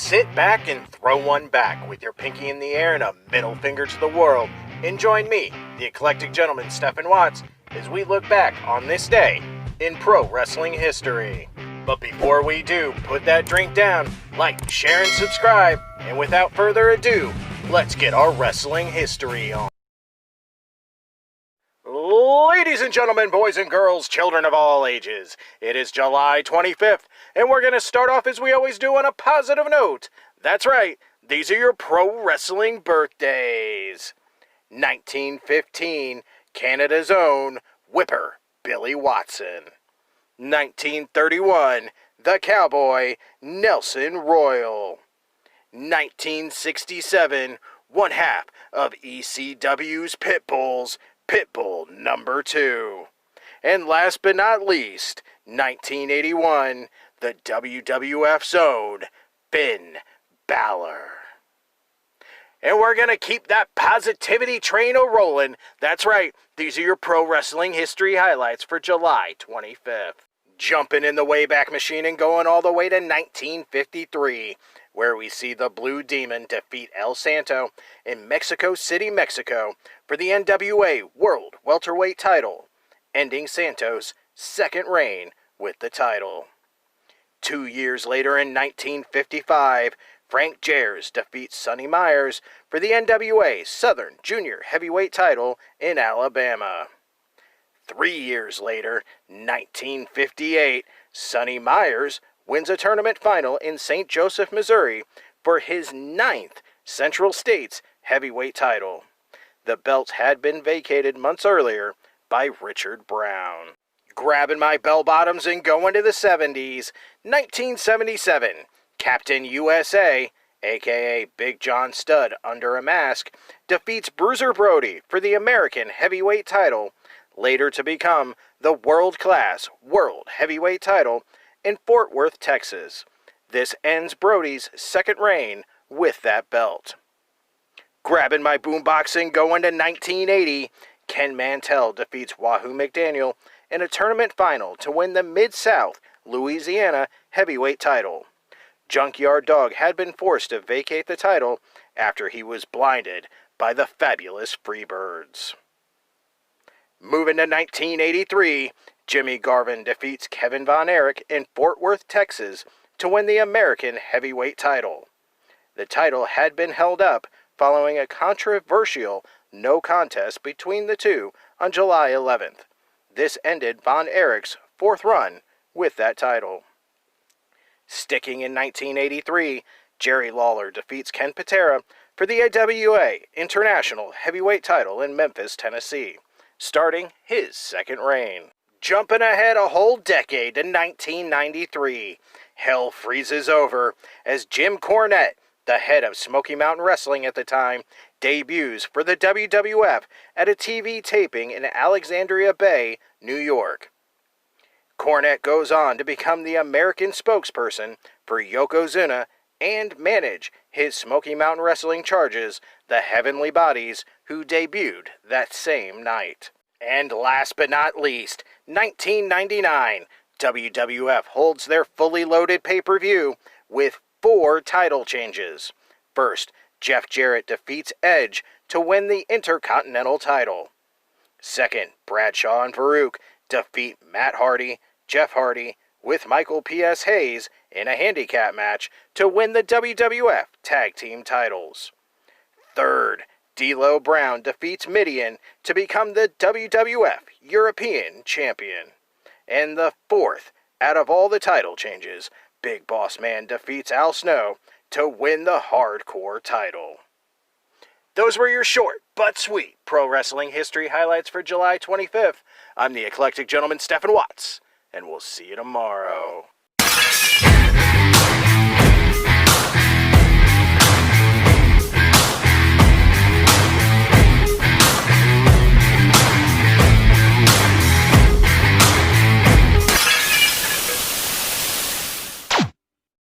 Sit back and throw one back with your pinky in the air and a middle finger to the world, and join me, the eclectic gentleman Stephen Watts, as we look back on this day in pro wrestling history. But before we do, put that drink down, like, share, and subscribe, and without further ado, let's get our wrestling history on. Ladies and gentlemen, boys and girls, children of all ages, it is July 25th, and we're going to start off as we always do on a positive note. That's right, these are your pro wrestling birthdays. 1915, Canada's own Whipper Billy Watson. 1931, the Cowboy Nelson Royal. 1967, one half of ECW's Pitbulls, Pitbull number 2. And last but not least, 1981, the WWF's own Finn Balor. And we're going to keep that positivity train a-rolling. That's right, these are your pro wrestling history highlights for July 25th. Jumping in the Wayback Machine and going all the way to 1953, where we see the Blue Demon defeat El Santo in Mexico City, Mexico, for the NWA World Welterweight title, ending Santo's second reign with the title. 2 years later in 1955, Frank Jares defeats Sonny Myers for the NWA Southern Junior Heavyweight title in Alabama. 3 years later, 1958, Sonny Myers wins a tournament final in St. Joseph, Missouri for his 9th Central States Heavyweight title. The belt had been vacated months earlier by Richard Brown. Grabbing my bell bottoms and going to the 70s, 1977, Captain USA, aka Big John Studd under a mask, defeats Bruiser Brody for the American Heavyweight title, later to become the world-class World Heavyweight title in Fort Worth, Texas. This ends Brody's second reign with that belt. Grabbing my boombox and going to 1980, Ken Mantell defeats Wahoo McDaniel in a tournament final to win the Mid-South Louisiana Heavyweight title. Junkyard Dog had been forced to vacate the title after he was blinded by the fabulous Freebirds. Moving to 1983, Jimmy Garvin defeats Kevin Von Erich in Fort Worth, Texas, to win the American Heavyweight title. The title had been held up following a controversial no contest between the two on July 11th. This ended Von Erich's 4th run with that title. Sticking in 1983, Jerry Lawler defeats Ken Patera for the AWA International Heavyweight title in Memphis, Tennessee, starting his second reign. Jumping ahead a whole decade to 1993, hell freezes over as Jim Cornette, the head of Smoky Mountain Wrestling at the time, debuts for the WWF at a TV taping in Alexandria Bay, New York. Cornette goes on to become the American spokesperson for Yokozuna and manage his Smoky Mountain Wrestling charges, the Heavenly Bodies, who debuted that same night. And last but not least, 1999, WWF holds their fully loaded pay-per-view with 4 title changes. First, Jeff Jarrett defeats Edge to win the Intercontinental title. Second, Bradshaw and Farouk defeat Matt Hardy, Jeff Hardy, with Michael P.S. Hayes in a handicap match to win the WWF Tag Team titles. Third, D'Lo Brown defeats Mideon to become the WWF European Champion. And the fourth, out of all the title changes, Big Boss Man defeats Al Snow to win the Hardcore title. Those were your short but sweet pro wrestling history highlights for July 25th. I'm the eclectic gentleman Stephen Watts, and we'll see you tomorrow.